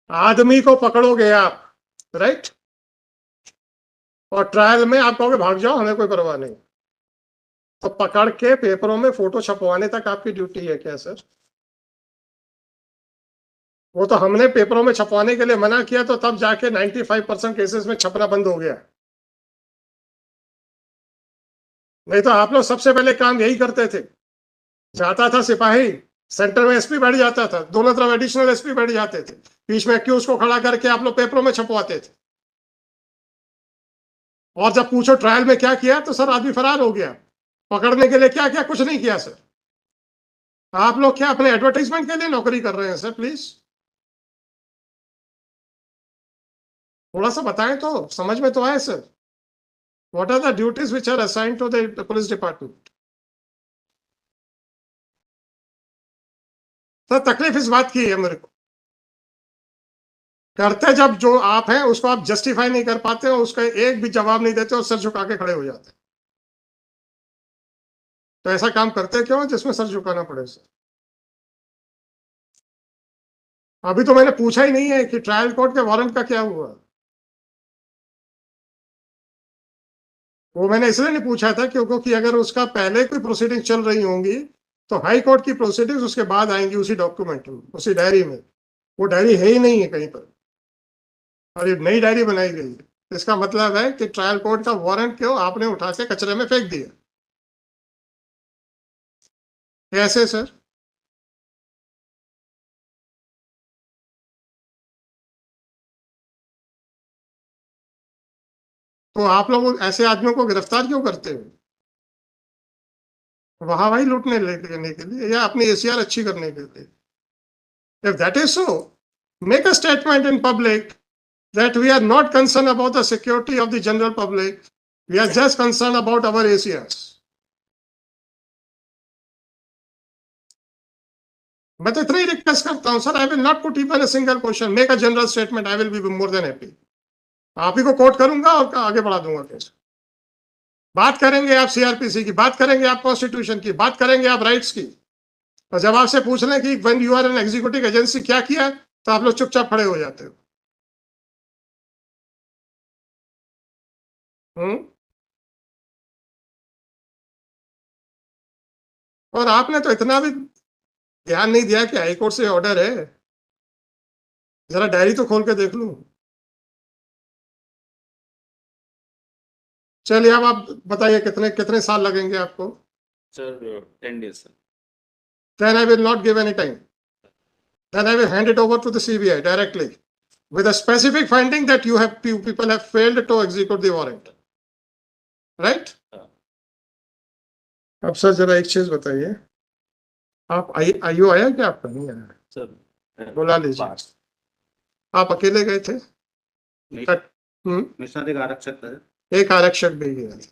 आदमी को पकड़ोगे आप, राइट, और ट्रायल में आप कहोगे भाग जाओ, हमें कोई परवाह नहीं, तो पकड़ के पेपरों में फोटो छपवाने तक आपकी ड्यूटी है क्या सर? वो तो हमने पेपरों में छपवाने के लिए मना किया, तो तब जाके 95% केसेस में छपना बंद हो गया। नहीं तो आप लोग सबसे पहले काम यही करते थे। जाता था सिपाही, सेंटर में एसपी बैठ जाता था, दोनों तरफ एडिशनल एसपी बैठ जाते थे, बीच में एक्यूज को खड़ा करके आप लोग पेपरों में छपवाते थे। और जब पूछो ट्रायल में क्या किया, तो सर आदमी फरार हो गया। पकड़ने के लिए क्या किया? कुछ नहीं किया सर। आप लोग क्या अपने एडवर्टाइजमेंट के लिए नौकरी कर रहे हैं सर? प्लीज थोड़ा सा बताएं तो समझ में तो आए sir. What are the duties which are assigned to the police department? Sir तकलीफ इस बात की है मेरे को, करते जब जो आप हैं उसको आप जस्टिफाई नहीं कर पाते हो, उसका एक भी जवाब नहीं देते और सर झुका के खड़े हो जाते, तो ऐसा काम करते क्यों जिसमें सर झुकाना पड़े सर? अभी तो मैंने पूछा ही नहीं है कि ट्रायल कोर्ट के वारंट का क्या हुआ। वो मैंने इसलिए नहीं पूछा था क्योंकि अगर उसका पहले कोई प्रोसीडिंग चल रही होंगी तो हाई कोर्ट की प्रोसीडिंग्स उसके बाद आएंगी उसी डॉक्यूमेंट में, उसी डायरी में। वो डायरी है ही नहीं है कहीं पर, और ये नई डायरी बनाई गई है। इसका मतलब है कि ट्रायल कोर्ट का वारंट क्यों आपने उठा के कचरे में फेंक दिया? कैसे सर? तो आप लोग ऐसे आदमियों को गिरफ्तार क्यों करते हो? वहां वही लूटने लेने के लिए या अपनी एसीआर अच्छी करने के लिए? If that is so, make a statement in public that we are not concerned about the security of the general public. We are just concerned about our ACRs. मैं तो इतना ही रिक्वेस्ट करता हूं sir, I will not put even a single question, make a general statement, I will be more than happy. आप ही को coat करूंगा और आगे बढ़ा दूंगा केस। बात करेंगे आप सीआरपीसी की, बात करेंगे आप कॉन्स्टिट्यूशन की, बात करेंगे आप राइट्स की, और जब आपसे पूछ लें कि when you are an executive agency क्या किया, तो आप लोग चुपचाप खड़े हो जाते हो। हम्म। और आपने तो इतना भी ध्यान नहीं दिया कि हाईकोर्ट से ऑर्डर है। जरा डायरी तो खोल के देख लूं। चलिए अब आप बताइए कितने कितने साल लगेंगे आपको? Sir 10 days sir. Then I will not give any time. Then I will hand it over to the CBI directly with a specific finding that you people have failed to execute the warrant. Right? अब sir जरा एक चीज बताइए, आप आयु आया क्या आपका? नहीं आया सर बुला लीजिए। आप अकेले गए थे? मेरे साथ एक आरक्षक था। एक आरक्षक भी गया था,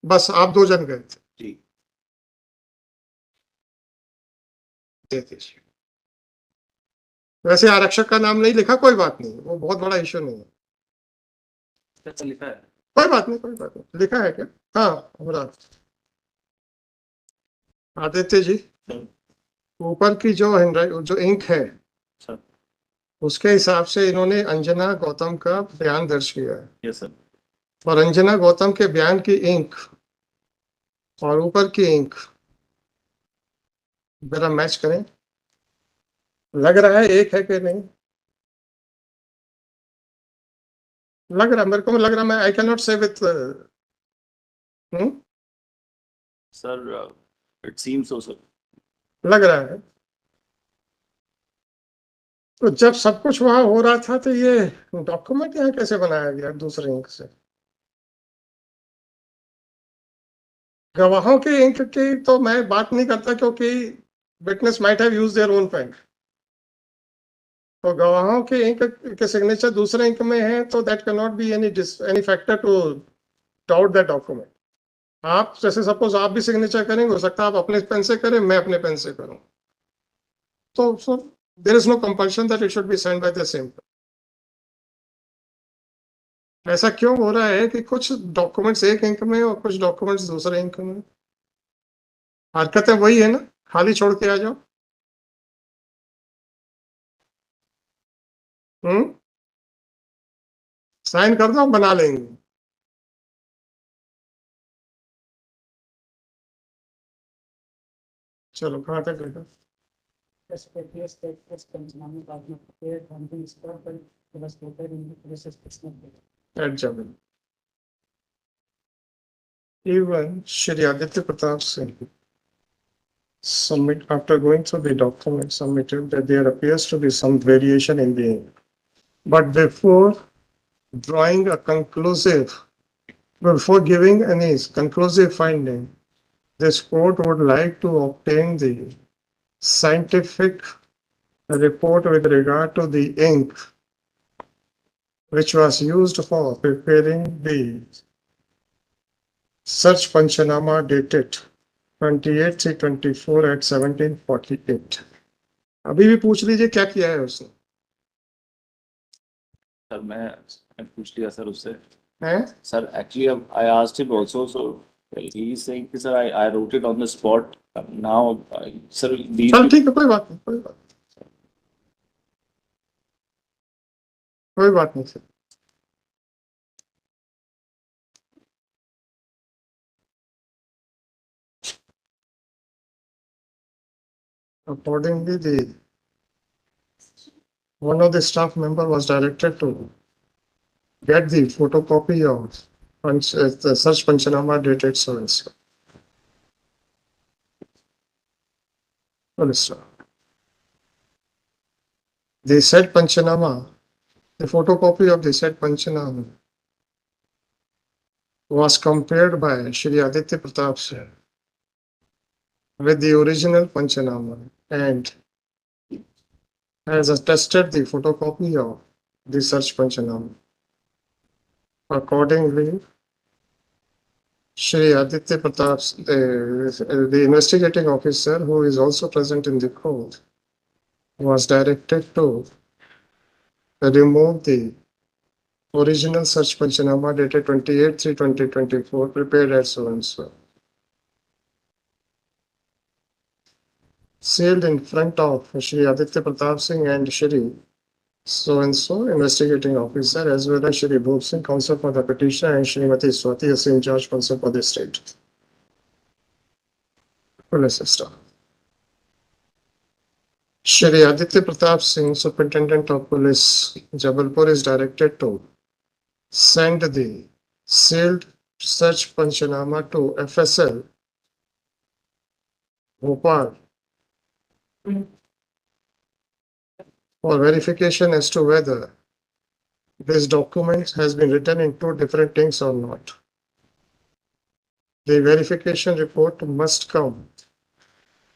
बस आप दो जन गए थे? जी। दे दीजिए। वैसे आरक्षक का नाम नहीं लिखा, कोई बात नहीं, वो बहुत बड़ा इश्यू नहीं है। सर लिखा है। कोई बात नहीं, कोई बात नहीं। लिखा है क्या? हाँ हमारा आदित्य जी, ऊपर की जो जो इंक है सर। उसके हिसाब से इन्होंने अंजना गौतम का बयान दर्ज किया है। Yes sir. और अंजना गौतम के बयान की इंक और ऊपर की इंक जरा मैच करें, लग रहा है एक है कि नहीं? लग रहा, मेरे को लग रहा, मैं आई कैन नॉट से with sir it seems so sir. लग रहा है। तो जब सब कुछ वहां हो रहा था तो ये डॉक्यूमेंट यहाँ कैसे बनाया गया दूसरे इंक से? गवाहों के इंक की तो मैं बात नहीं करता क्योंकि witness might have used their own pen. तो गवाहों के इंक के सिग्नेचर दूसरे इंक में है तो that can not be any factor to doubt that document. आप जैसे सपोज आप भी सिग्नेचर करेंगे, हो सकता है आप अपने पेन से करें, मैं अपने पेन से करूं, तो there is no compulsion that it should be signed by the same. ऐसा क्यों हो रहा है कि कुछ डॉक्यूमेंट्स एक इंक में और कुछ डॉक्यूमेंट्स दूसरे इंक में? हरकतें वही है ना, खाली छोड़ के आ जाओ। साइन कर दो, बना लेंगे। चलो कहाँ तक लेकर adjournment. Even Shri Aditya Pratap Singh submit after going through the document submitted that there appears to be some variation in the ink. But drawing a conclusive, before giving any conclusive finding, this court would like to obtain the scientific report with regard to the ink which was used for preparing the search Panchanama dated 28/3/24 at 17:48. अभी भी पूछ लीजिए क्या किया है उसने। Sir मैं पूछ लिया सर उससे। हैं? Sir actually I asked him also, so he is saying कि sir I wrote it on the spot. Now sir चल ठीक है, कोई बात नहीं, कोई बात नहीं sir. Accordingly, one of the staff member was directed to get the photocopy of the search Panchanama dated so and so. The said Panchanama, the photocopy of the said Panchanama was compared by Shri Aditya Pratap Singh with the original Panchanama and has attested the photocopy of the search Panchanama. Accordingly, Shri Aditya Pratap, the investigating officer who is also present in the court, was directed to remove the original search Panchanama dated 28/3/2024 prepared at so and so, sealed in front of Shri Aditya Pratap Singh and Shri so and so investigating officer as well as Shri Bhop Singh, counsel for the petitioner, and Srimati Swati Asim, judge, counsel for the state. Police staff. Shri Aditya Pratap Singh, Superintendent of Police, Jabalpur, is directed to send the sealed search Panchanama to FSL, Bhopal, for verification as to whether this document has been written in two different inks or not. The verification report must come.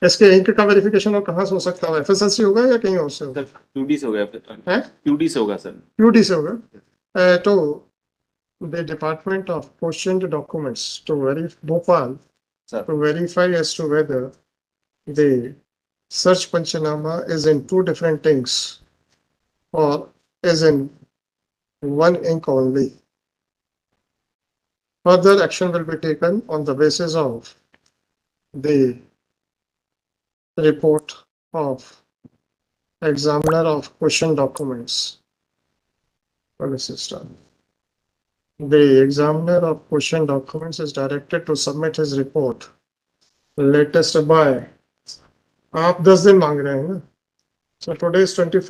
इसके ink का verification और कहाँ से हो सकता है? FSL से होगा या कहीं और से होगा? QD से हो गया हैं? QD से होगा सर। QD से होगा। तो the Department of questioned documents to Bhopal to verify as to whether the search Panchanama is in two different inks or is in one ink only. Further action will be taken on the basis of the report of examiner of question documents. The examiner of question documents is directed to submit his report latest by, आप 10 दिन मांग रहे हैं ना? So today is 24.